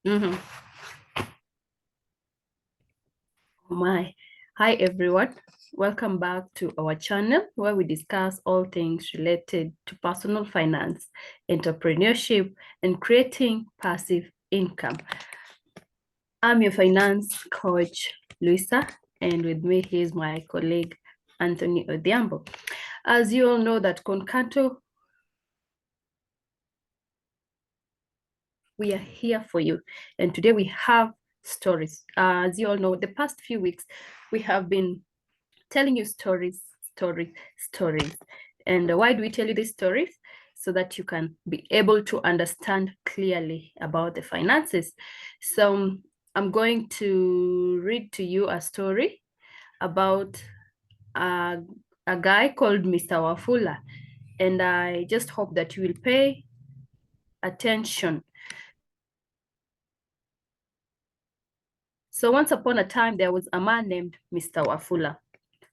Mhm. Oh my. Hi, everyone. Welcome back to our channel where we discuss all things related to personal finance, entrepreneurship, and creating passive income. I'm your finance coach, Luisa, and with me is my colleague, Anthony Odhiambo. As you all know that Concanto, we are here for you. And today we have stories. As you all know, the past few weeks, we have been telling you stories. And why do we tell you these stories? So that you can be able to understand clearly about the finances. So I'm going to read to you a story about a, a guy called Mr. Wafula. And I just hope that you will pay attention. So once upon a time, there was a man named Mr. Wafula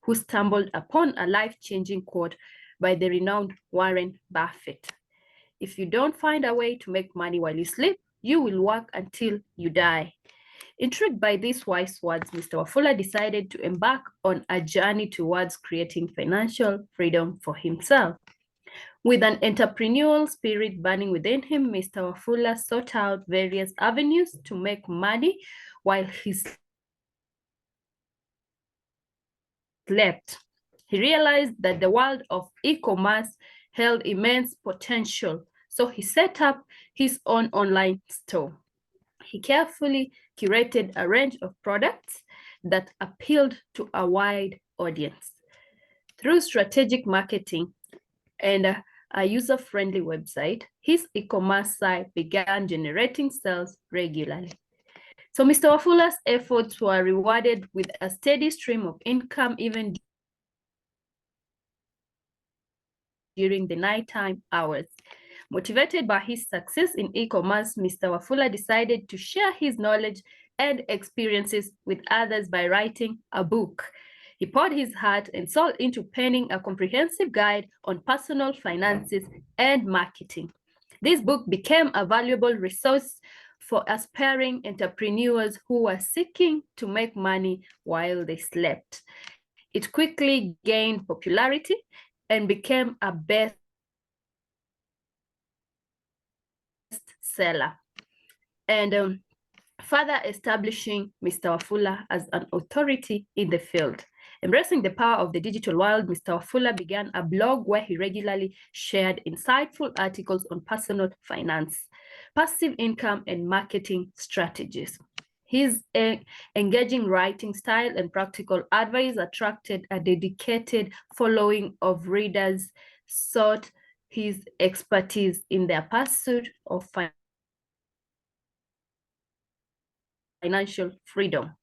who stumbled upon a life-changing quote by the renowned Warren Buffett. If you don't find a way to make money while you sleep, you will work until you die. Intrigued by these wise words, Mr. Wafula decided to embark on a journey towards creating financial freedom for himself. With an entrepreneurial spirit burning within him, Mr. Wafula sought out various avenues to make money while he slept. He realized that the world of e-commerce held immense potential, so he set up his own online store. He carefully curated a range of products that appealed to a wide audience. Through strategic marketing and a user-friendly website, his e-commerce site began generating sales regularly. So Mr. Wafula's efforts were rewarded with a steady stream of income even during the nighttime hours. Motivated by his success in e-commerce, Mr. Wafula decided to share his knowledge and experiences with others by writing a book. He poured his heart and soul into penning a comprehensive guide on personal finances and marketing. This book became a valuable resource for aspiring entrepreneurs who were seeking to make money while they slept. It quickly gained popularity and became a bestseller. And further establishing Mr. Wafula as an authority in the field. Embracing the power of the digital world, Mr. Wafula began a blog where he regularly shared insightful articles on personal finance, passive income, and marketing strategies. His engaging writing style and practical advice attracted a dedicated following of readers sought his expertise in their pursuit of financial freedom.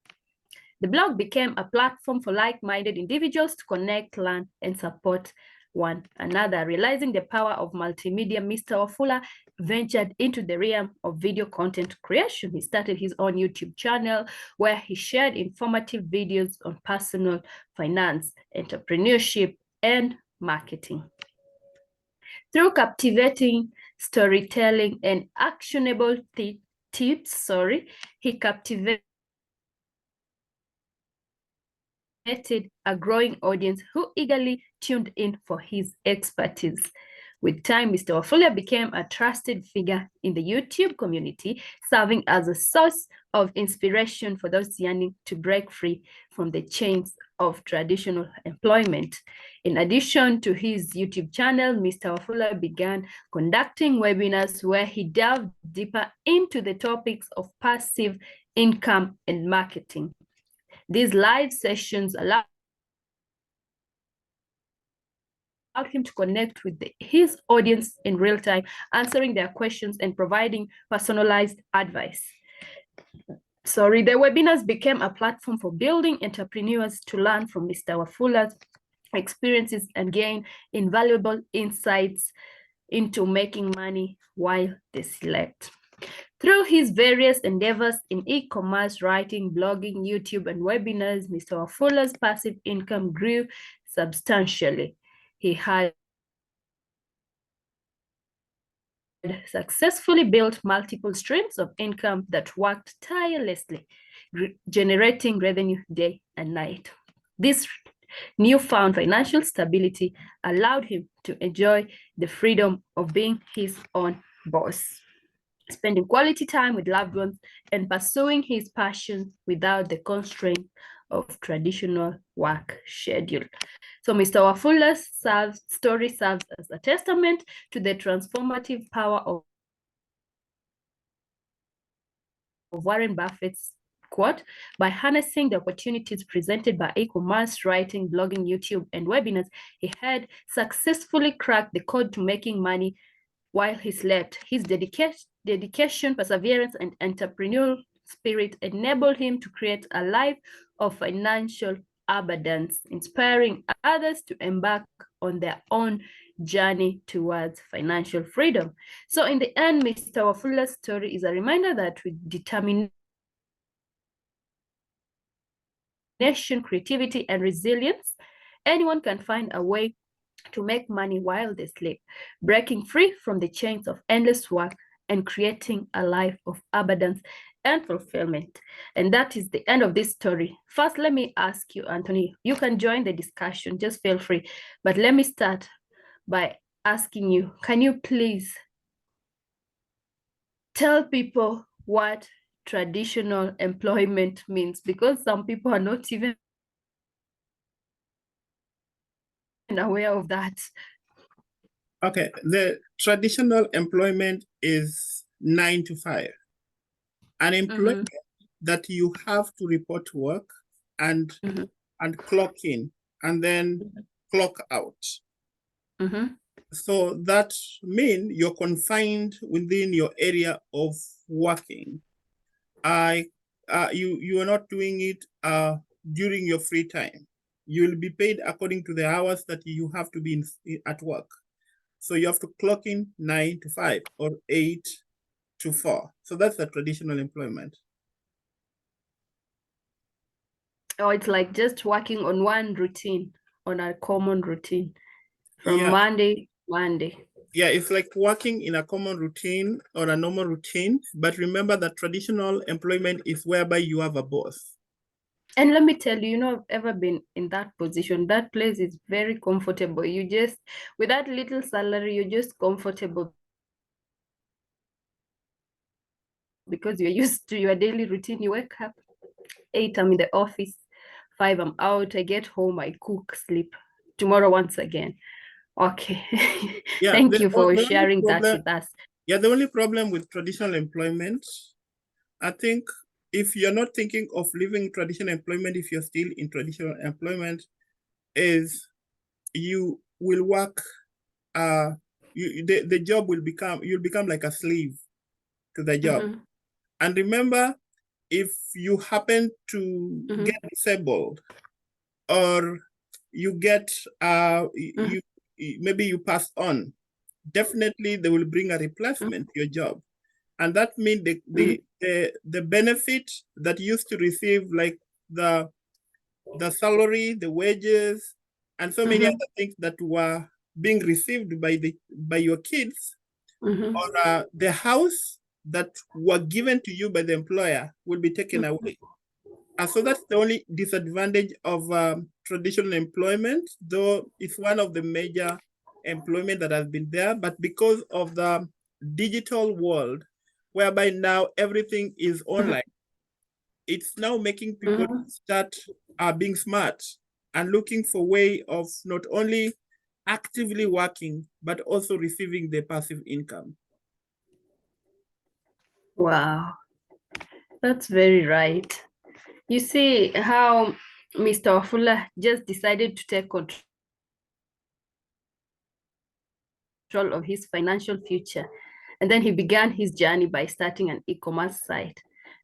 The blog became a platform for like-minded individuals to connect, learn, and support one another. Realizing the power of multimedia, Mr. Wafula ventured into the realm of video content creation. He started his own YouTube channel where he shared informative videos on personal finance, entrepreneurship, and marketing. Through captivating storytelling and actionable tips, he captivated a growing audience who eagerly tuned in for his expertise. With time, Mr. Wafula became a trusted figure in the YouTube community, serving as a source of inspiration for those yearning to break free from the chains of traditional employment. In addition to his YouTube channel, Mr. Wafula began conducting webinars where he delved deeper into the topics of passive income and marketing. These live sessions allowed him to connect with his audience in real time, answering their questions and providing personalized advice. The webinars became a platform for building entrepreneurs to learn from Mr. Wafula's experiences and gain invaluable insights into making money while they slept. Through his various endeavors in e-commerce, writing, blogging, YouTube, and webinars, Mr. Wafula's passive income grew substantially. He had successfully built multiple streams of income that worked tirelessly, generating revenue day and night. This newfound financial stability allowed him to enjoy the freedom of being his own boss, spending quality time with loved ones and pursuing his passion without the constraint of traditional work schedule. So Mr. Wafula's story serves as a testament to the transformative power of Warren Buffett's quote, by harnessing the opportunities presented by e-commerce, writing, blogging, YouTube, and webinars, he had successfully cracked the code to making money while he slept. His dedication, perseverance, and entrepreneurial spirit enabled him to create a life of financial abundance, inspiring others to embark on their own journey towards financial freedom. So in the end, Mr. Wafula's story is a reminder that with determination, creativity, and resilience, anyone can find a way to make money while they sleep, breaking free from the chains of endless work and creating a life of abundance and fulfillment. And that is the end of this story. First, let me ask you, Anthony, you can join the discussion, just feel free. But let me start by asking you, can you please tell people what traditional employment means? Because some people are not even aware of that. Okay, the traditional employment is 9 to 5. An employment that you have to report to work and clock in and then clock out. So that means you're confined within your area of working. You are not doing it during your free time. You will be paid according to the hours that you have to be at work. So you have to clock in 9 to 5 or 8 to 4. So that's the traditional employment. Oh, it's like just working on one routine, on a common routine from Monday to Monday. Yeah, it's like working in a common routine or a normal routine. But remember that traditional employment is whereby you have a boss. And let me tell you, I've ever been in that position. That place is very comfortable. You just, with that little salary, you're just comfortable because you're used to your daily routine. You wake up, 8, I'm in the office, 5, I'm out, I get home, I cook, sleep. Tomorrow once again. Okay. Yeah, Thank you for sharing that with us. Yeah, the only problem with traditional employment, I think, if you're not thinking of leaving traditional employment, if you're still in traditional employment, is you will work, the job will you'll become like a slave to the job. And remember, if you happen to get disabled or you get, maybe you pass on, definitely they will bring a replacement to your job. And that means the benefit that you used to receive, like the salary, the wages, and so many other things that were being received by your kids, or the house that were given to you by the employer will be taken away. And so that's the only disadvantage of traditional employment, though it's one of the major employment that has been there. But because of the digital world, whereby now everything is online, it's now making people start being smart and looking for way of not only actively working, but also receiving the passive income. Wow, that's very right. You see how Mr. Wafula just decided to take control of his financial future. And then he began his journey by starting an e-commerce site.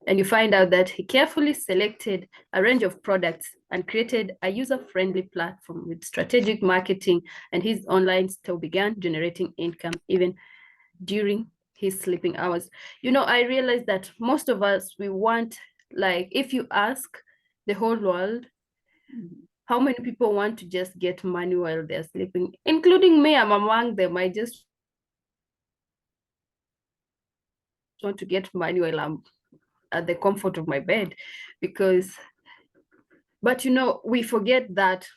And you find out that he carefully selected a range of products and created a user-friendly platform with strategic marketing, and his online store began generating income even during his sleeping hours. I realized that most of us, we want, like, if you ask the whole world, how many people want to just get money while they're sleeping, including me, I'm among them. I just want to get money while I'm at the comfort of my bed, but we forget that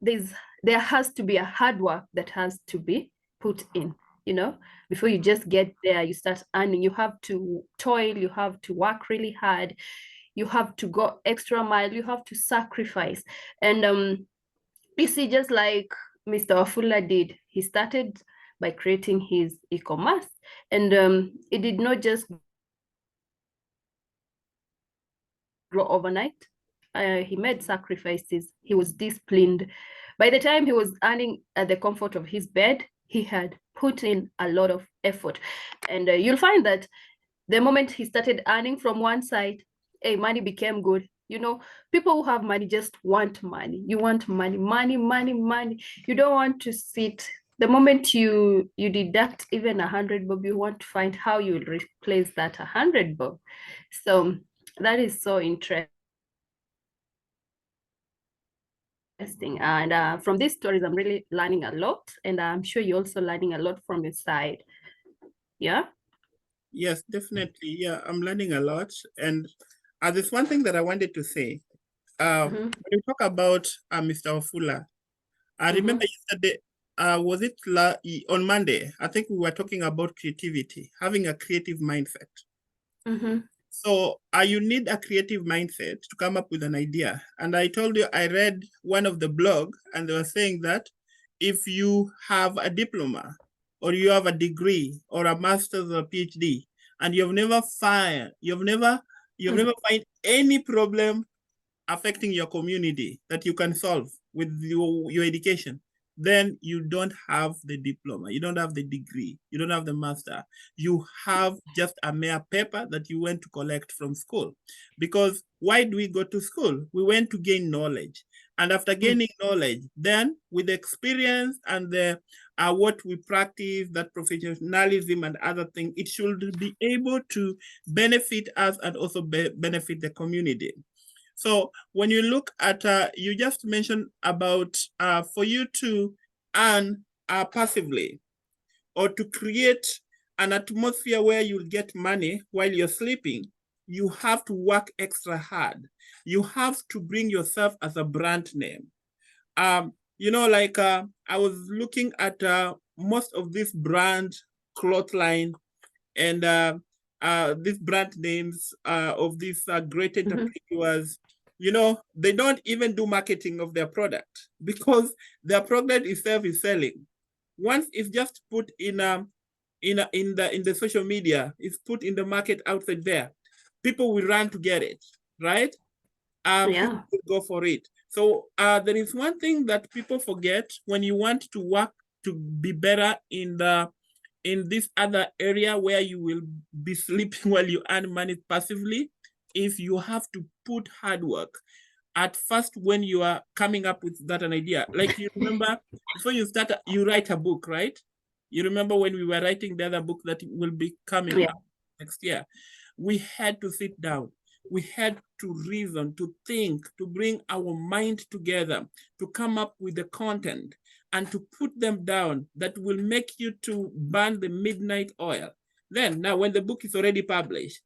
there has to be a hard work that has to be put in, before you just get there, you start earning. You have to toil, you have to work really hard, you have to go extra mile, you have to sacrifice. And you see, just like Mr. Wafula did, he started by creating his e-commerce, and it did not just grow overnight. He made sacrifices. He was disciplined. By the time he was earning at the comfort of his bed, he had put in a lot of effort. And you'll find that the moment he started earning from one side, money became good. People who have money just want money. You want money, money, money, money. You don't want to sit. The moment you deduct even 100 bob, you want to find how you will replace that 100 bob. So that is so interesting. And from these stories, I'm really learning a lot, and I'm sure you're also learning a lot from your side. Yeah. Yes, definitely. Yeah, I'm learning a lot. And there's one thing that I wanted to say. When you talk about Mr. Wafula, I remember yesterday, was it on Monday? I think we were talking about creativity, having a creative mindset. So you need a creative mindset to come up with an idea. And I told you, I read one of the blog, and they were saying that if you have a diploma, or you have a degree, or a master's or a PhD, and you've never find any problem affecting your community that you can solve with your education, then you don't have the diploma, you don't have the degree, you don't have the master. You have just a mere paper that you went to collect from school. Because why do we go to school? We went to gain knowledge. And after gaining knowledge, then with experience and what we practice, that professionalism and other things, it should be able to benefit us and also benefit the community. So when you look at, you just mentioned about for you to earn passively, or to create an atmosphere where you'll get money while you're sleeping, you have to work extra hard. You have to bring yourself as a brand name. I was looking at most of these brand cloth line and these brand names of these great entrepreneurs, they don't even do marketing of their product, because their product itself is selling. Once it's just put in the social media, it's put in the market outside there, people will run to get it, right? People will go for it. So there is one thing that people forget when you want to work to be better in this other area where you will be sleeping while you earn money passively, if you have to put hard work. At first, when you are coming up with that an idea, like you remember, before you start, you write a book, right? You remember when we were writing the other book that will be coming up next year, we had to sit down. We had to reason, to think, to bring our mind together, to come up with the content and to put them down that will make you to burn the midnight oil. Then, now when the book is already published,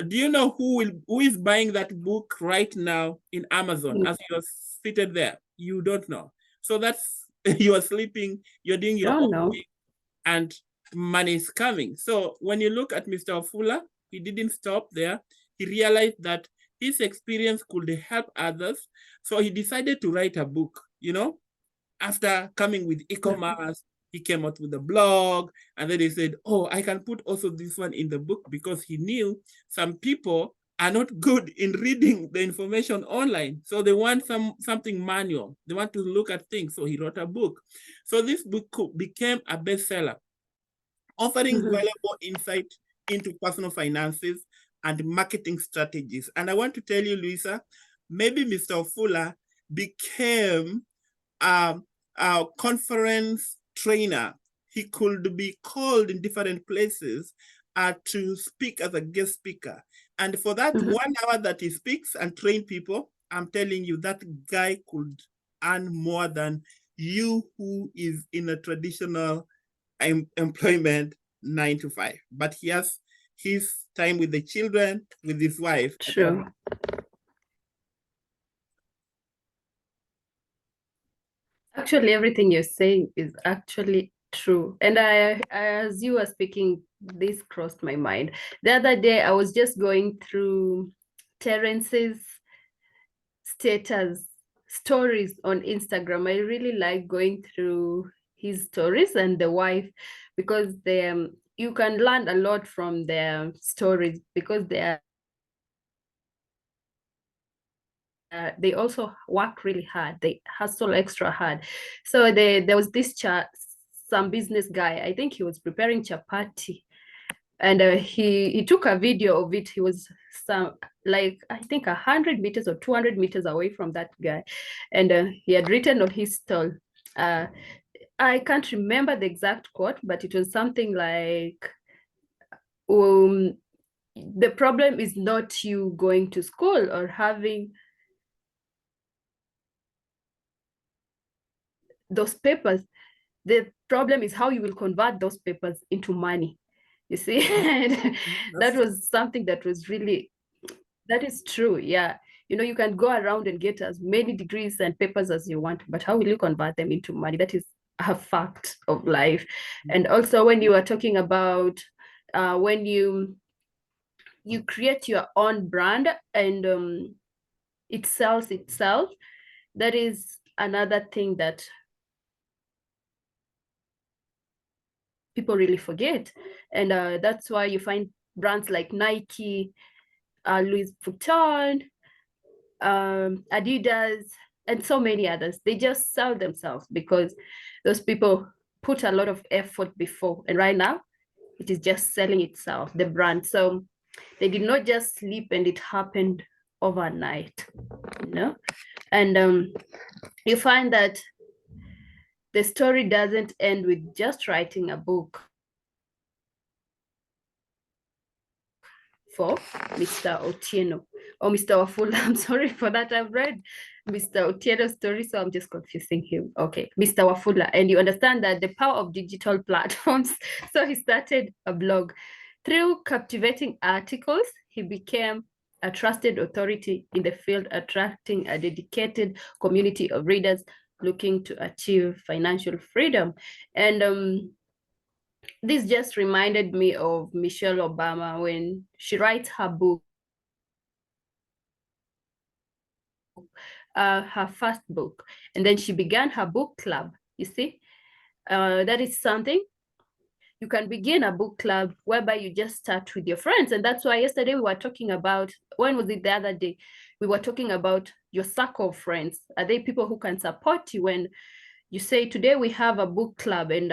do you know who is buying that book right now in Amazon as you're seated there? You don't know. So that's, you're sleeping, you're doing your own thing, and money is coming. So when you look at Mr. Wafula, he didn't stop there. He realized that his experience could help others. So he decided to write a book, after coming with e-commerce. He came out with a blog, and then he said, oh, I can put also this one in the book, because he knew some people are not good in reading the information online. So they want something manual. They want to look at things. So he wrote a book. So this book became a bestseller, offering valuable insight into personal finances and marketing strategies. And I want to tell you, Luisa, maybe Mr. Wafula became a conference trainer. He could be called in different places to speak as a guest speaker. And for that 1 hour that he speaks and train people, I'm telling you, that guy could earn more than you who is in a traditional employment 9 to 5. But he his time with the children, with his wife. True. Actually, everything you're saying is actually true. And as you were speaking, this crossed my mind. The other day, I was just going through Terence's status stories on Instagram. I really like going through his stories and the wife, because you can learn a lot from their stories, because they also work really hard. They hustle extra hard. So there was this some business guy. I think he was preparing chapati, and he took a video of it. He was I think 100 meters or 200 meters away from that guy, and he had written on his stall. I can't remember the exact quote, but it was something like, the problem is not you going to school or having those papers. The problem is how you will convert those papers into money. You see, that was something that was really, that is true. Yeah. You can go around and get as many degrees and papers as you want, but how will you convert them into money? That is a fact of life. And also, when you are talking about when you create your own brand and it sells itself, that is another thing that people really forget. And that's why you find brands like Nike, Louis Vuitton, Adidas, and so many others. They just sell themselves because those people put a lot of effort before, and right now it is just selling itself, the brand. So they did not just sleep and it happened overnight, and you find that the story doesn't end with just writing a book for Mr. Otieno or Mr. Wafula. I'm sorry for that. I've read Mr. Otieno's story, so I'm just confusing him. Okay, Mr. Wafula. And you understand that the power of digital platforms. So he started a blog. Through captivating articles, he became a trusted authority in the field, attracting a dedicated community of readers looking to achieve financial freedom. And this just reminded me of Michelle Obama when she writes her book, her first book, and then she began her book club. You see, that is something. You can begin a book club whereby you just start with your friends. And that's why yesterday we were talking about, when was it, the other day? We were talking about your circle of friends. Are they people who can support you when you say, today we have a book club and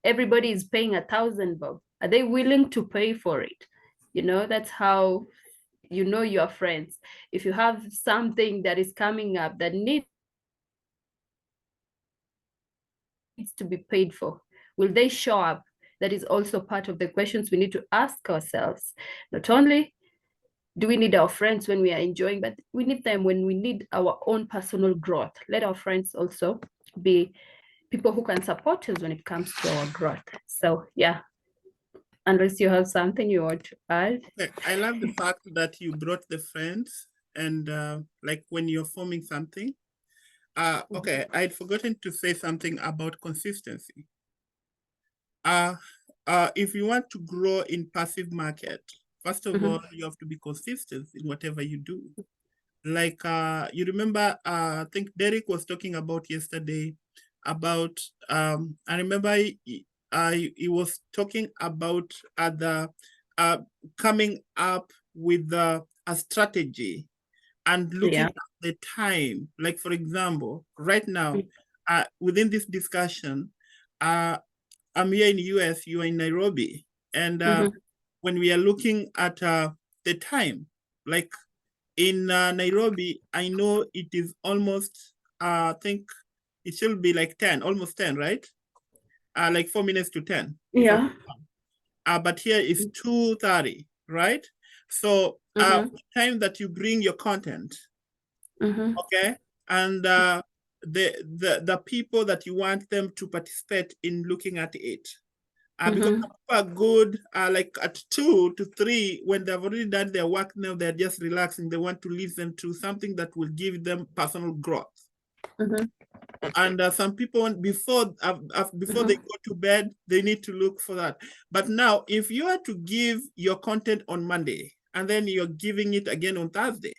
everybody is paying 1,000 bob? Are they willing to pay for it? That's how you know your friends. If you have something that is coming up that needs to be paid for, will they show up? That is also part of the questions we need to ask ourselves. Not only do we need our friends when we are enjoying, but we need them when we need our own personal growth. Let our friends also be people who can support us when it comes to our growth. So yeah, unless you have something you want to add. I love the fact that you brought the friends and like when you're forming something. Okay, I'd forgotten to say something about consistency. If you want to grow in passive market, first of all, you have to be consistent in whatever you do. Like you remember, I think Derek was talking about yesterday about, I remember he was talking about coming up with a strategy and looking at the time. Like, for example, right now, within this discussion, I'm here in US, you are in Nairobi. And when we are looking at the time, like in Nairobi, I know it is almost, I think it should be like 10, almost 10, right? Like 4 minutes to 10. Yeah. But here is 2:30, right? So time that you bring your content, okay? And the people that you want them to participate in looking at it. Because some people are good like at 2 to 3 when they've already done their work. Now they're just relaxing. They want to listen to something that will give them personal growth. And some people before they go to bed, they need to look for that. But now, if you are to give your content on Monday and then you're giving it again on Thursday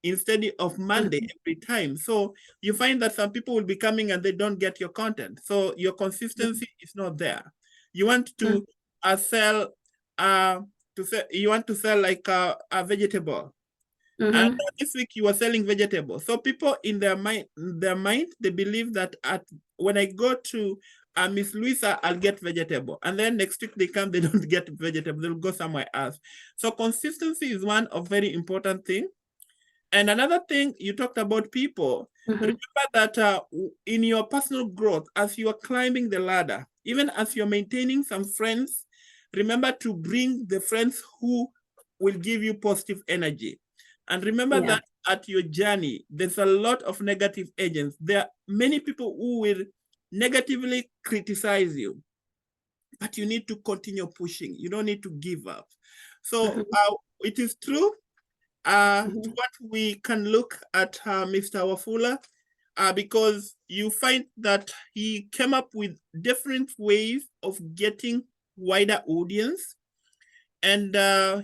instead of Monday every time, so you find that some people will be coming and they don't get your content. So your consistency is not there. You want to sell you want to sell like a vegetable. And this week you were selling vegetables. So people in their mind, they believe that when I go to Miss Luisa, I'll get vegetable. And then next week they come, they don't get vegetable. They'll go somewhere else. So consistency is one of very important thing. And another thing, you talked about people. Remember that in your personal growth, as you are climbing the ladder, even as you're maintaining some friends, remember to bring the friends who will give you positive energy. And remember that at your journey, there's a lot of negative agents. There are many people who will negatively criticize you, but you need to continue pushing. You don't need to give up. So it is true. What we can look at Mr. Wafula, because you find that he came up with different ways of getting wider audience, and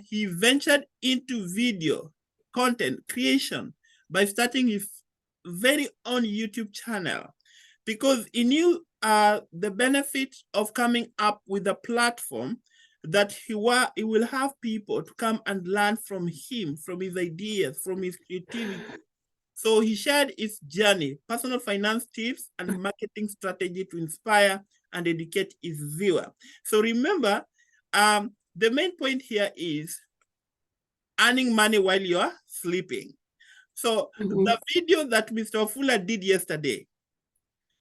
he ventured into video content creation by starting his very own YouTube channel, because he knew the benefit of coming up with a platform that he will have people to come and learn from him, from his ideas, from his creativity. So he shared his journey, personal finance tips, and marketing strategy to inspire and educate his viewer. So remember, the main point here is earning money while you are sleeping. So the video that Mr. Wafula did yesterday,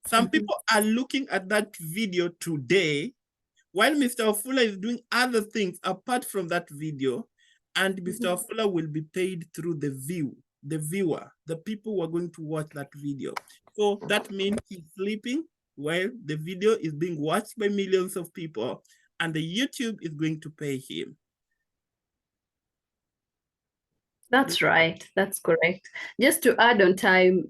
some people are looking at that video today while Mr. Wafula is doing other things apart from that video, and Mr. Wafula will be paid through the viewer, the people who are going to watch that video. So that means he's sleeping while the video is being watched by millions of people, and the YouTube is going to pay him. That's right. That's correct. Just to add on time,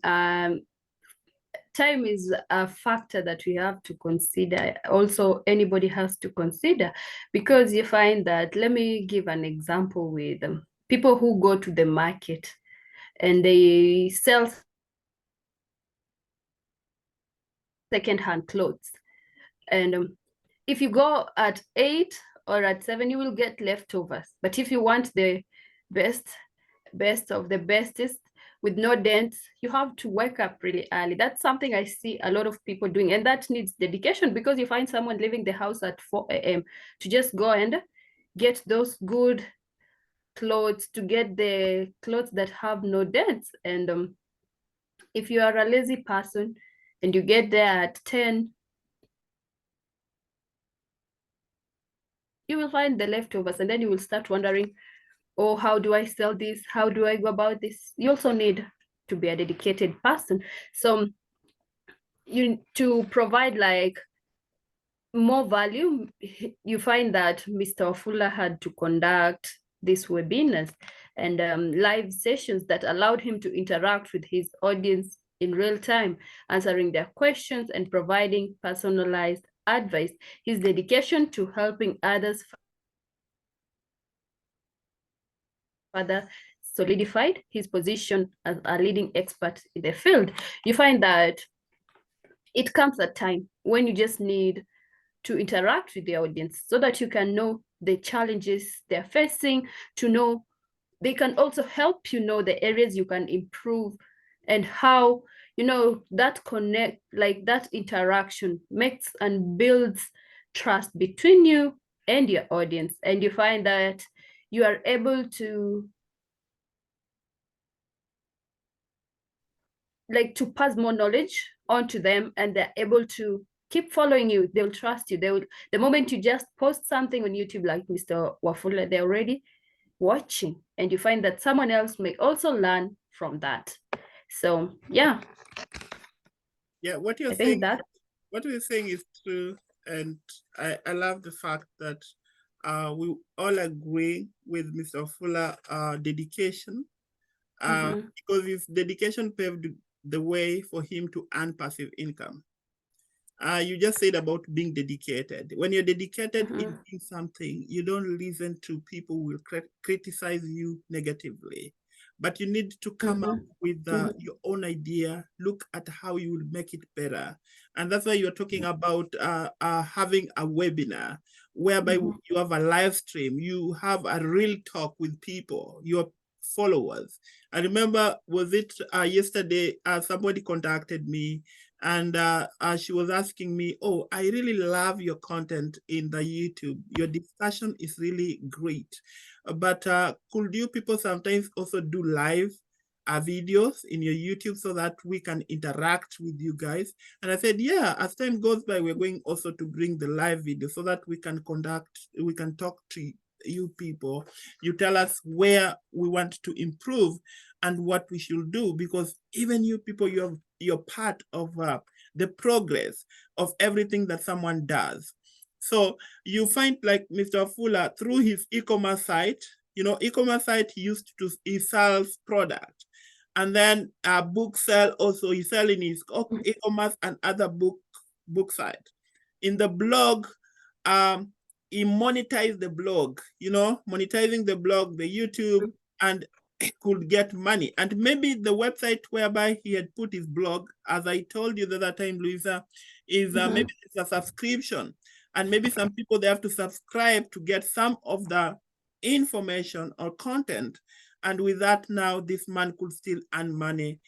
time is a factor that we have to consider. Also, anybody has to consider, because you find that, let me give an example with people who go to the market and they sell second-hand clothes. And if you go at 8 or at 7, you will get leftovers. But if you want the best of the bestest with no dents, you have to wake up really early. That's something I see a lot of people doing, and that needs dedication, because you find someone leaving the house at 4 a.m. to just go and get those good clothes, to get the clothes that have no dents. And if you are a lazy person and you get there at 10, you will find the leftovers, and then you will start wondering, oh, how do I sell this? How do I go about this? You also need to be a dedicated person. So you to provide like more value, you find that Mr. Wafula had to conduct these webinars and live sessions that allowed him to interact with his audience in real time, answering their questions and providing personalized advice. His dedication to helping others further solidified his position as a leading expert in the field. You find that it comes a time when you just need to interact with the audience so that you can know the challenges they're facing, to know they can also help you know the areas you can improve, and how, you know, that connect, like that interaction makes and builds trust between you and your audience. And you find that you are able to pass more knowledge onto them, and they're able to keep following you. They'll trust you. The moment you just post something on YouTube like Mr. Wafula, they're already watching, and you find that someone else may also learn from that. So yeah. Yeah, what you're saying is true. And I love the fact that we all agree with Mr. Fuller dedication, because his dedication paved the way for him to earn passive income. You just said about being dedicated. When you're dedicated in doing something, you don't listen to people who will criticize you negatively, but you need to come up with your own idea, look at how you will make it better. And that's why you're talking about having a webinar whereby you have a live stream, you have a real talk with people, your followers. I remember, was it yesterday, somebody contacted me, and she was asking me, oh, I really love your content in the YouTube. Your discussion is really great. But could you people sometimes also do live videos in your YouTube so that we can interact with you guys? And I said, yeah, as time goes by, we're going also to bring the live video so that we can talk to you people. You tell us where we want to improve and what we should do, because even you people, you're part of the progress of everything that someone does. So you find, like Mr. Fuller, through his e-commerce site, e-commerce site, he sells product. And then book sell also, he sell in his e-commerce and other book site. In the blog, he monetized the blog, monetizing the blog, the YouTube, and could get money. And maybe the website whereby he had put his blog, as I told you the other time, Louisa, is maybe it's a subscription. And maybe some people, they have to subscribe to get some of the information or content. And with that, now this man could still earn money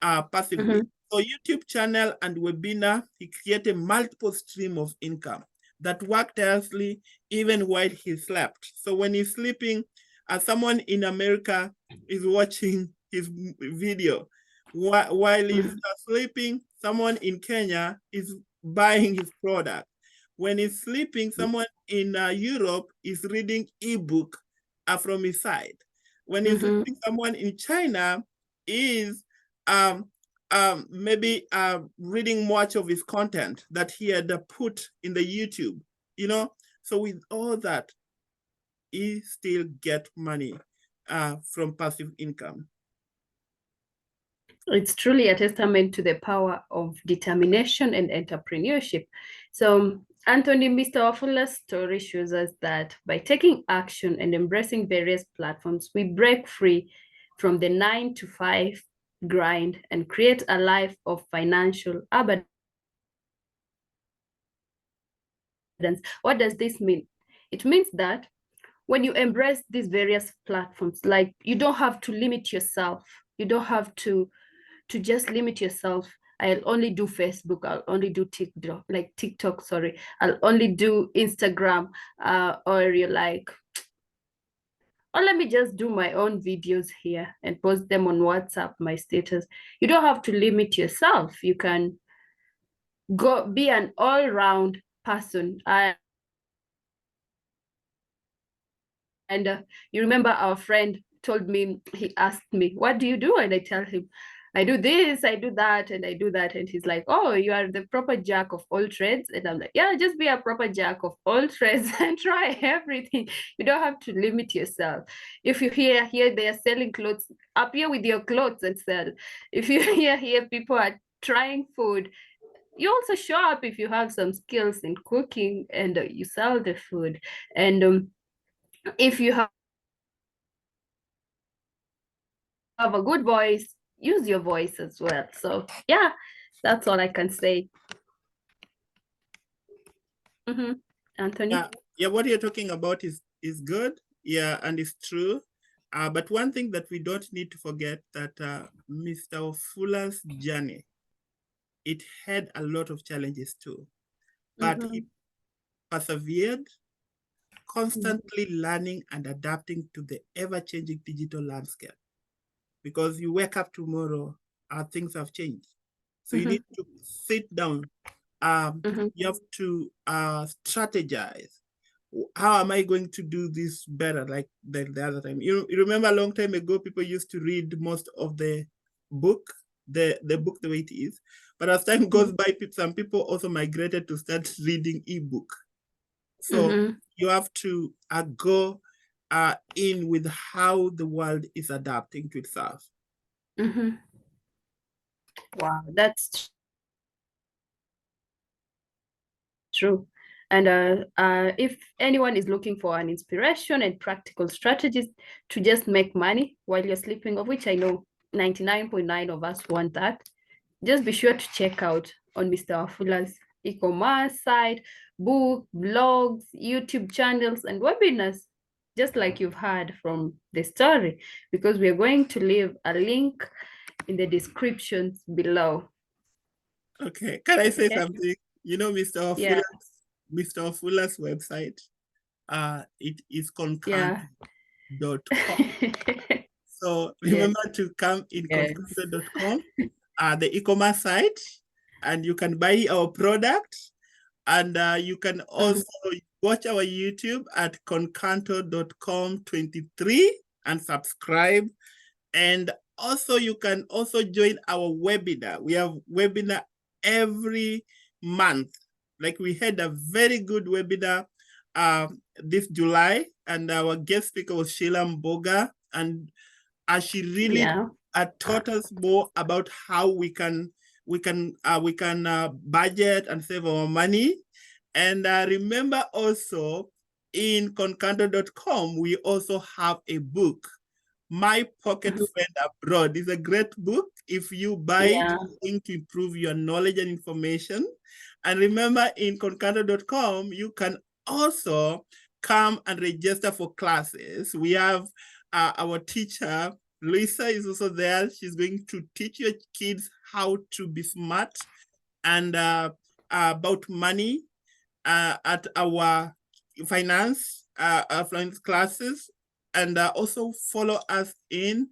passively. So YouTube channel and webinar, he created multiple stream of income that worked tirelessly even while he slept. So when he's sleeping, someone in America is watching his video. While he's sleeping, someone in Kenya is buying his product. When he's sleeping, someone in Europe is reading ebook from his side. When he's sleeping, someone in China is maybe reading much of his content that he had put in the YouTube, So with all that, he still get money from passive income. It's truly a testament to the power of determination and entrepreneurship. So Anthony, Mr. Fuller's story shows us that by taking action and embracing various platforms, we break free from the 9-to-5 grind and create a life of financial abundance. What does this mean? It means that when you embrace these various platforms, like, you don't have to limit yourself. You don't have to just limit yourself. I'll only do Facebook, I'll only do TikTok, sorry. I'll only do Instagram, or you're like, or let me just do my own videos here and post them on WhatsApp, my status. You don't have to limit yourself. You can go be an all-round person. And you remember our friend told me, he asked me, what do you do? And I tell him, I do this, I do that, and I do that. And he's like, oh, you are the proper jack of all trades. And I'm like, yeah, just be a proper jack of all trades and try everything. You don't have to limit yourself. If you hear they are selling clothes, appear with your clothes and sell. If you hear people are trying food, you also show up if you have some skills in cooking, and you sell the food. And if you have a good voice, use your voice as well. So yeah, that's all I can say. Anthony? Yeah, what you're talking about is good. Yeah, and it's true. But one thing that we don't need to forget, that Mr. Fuller's journey, it had a lot of challenges too. But he persevered, constantly learning and adapting to the ever-changing digital landscape. Because you wake up tomorrow, things have changed. So you need to sit down. You have to strategize. How am I going to do this better, like the other time? You remember a long time ago, people used to read most of the book, the book the way it is. But as time goes by, some people also migrated to start reading ebook. So you have to go in with how the world is adapting to itself. Wow, that's true. And if anyone is looking for an inspiration and practical strategies to just make money while you're sleeping, of which I know 99.9% of us want that, just be sure to check out on Mr. Wafula's e-commerce site, book, blogs, YouTube channels, and webinars, just like you've heard from the story, because we're going to leave a link in the descriptions below. Okay, can I say something? You know, Mr. Wafula's website, it is concanto.com. So remember to come in concanto.com, the e-commerce site, and you can buy our product, and you can also watch our YouTube at concanto.com/23 and subscribe. And also you can also join our webinar. We have webinar every month. Like we had a very good webinar this July, and our guest speaker was Sheila Mboga, and she really taught us more about how we can budget and save our money. And remember also in concanto.com, we also have a book, My Pocket Friend Abroad. Is a great book. If you buy it, it's going to improve your knowledge and information. And remember, in concanto.com, you can also come and register for classes. We have our teacher, Lisa, is also there. She's going to teach your kids how to be smart and about money at our finance classes. And also follow us in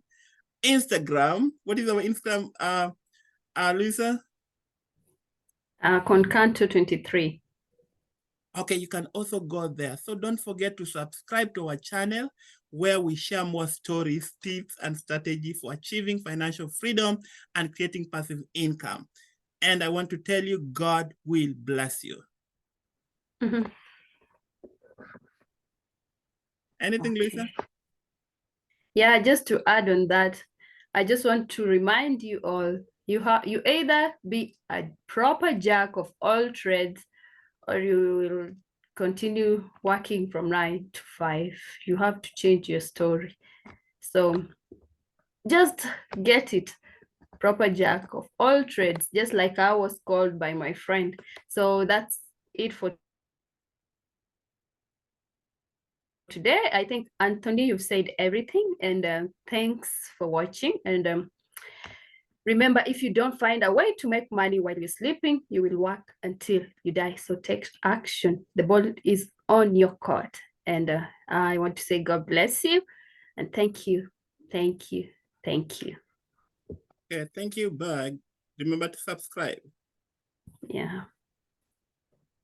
Instagram. What is our Instagram, Lisa? Concanto23. Okay, you can also go there. So don't forget to subscribe to our channel, where we share more stories, tips, and strategies for achieving financial freedom and creating passive income. And I want to tell you, God will bless you. Anything, Lisa? Yeah, just to add on that, I just want to remind you all, you either be a proper jack of all trades, or you will continue working from 9 to 5. You have to change your story. So just get it, proper jack of all trades, just like I was called by my friend. So that's it for today. I think, Anthony, you've said everything, and thanks for watching. And remember, if you don't find a way to make money while you're sleeping, you will work until you die. So take action. The ball is on your court. And I want to say God bless you, and thank you. Thank you. Thank you. Okay, thank you. Bye. Remember to subscribe. Yeah.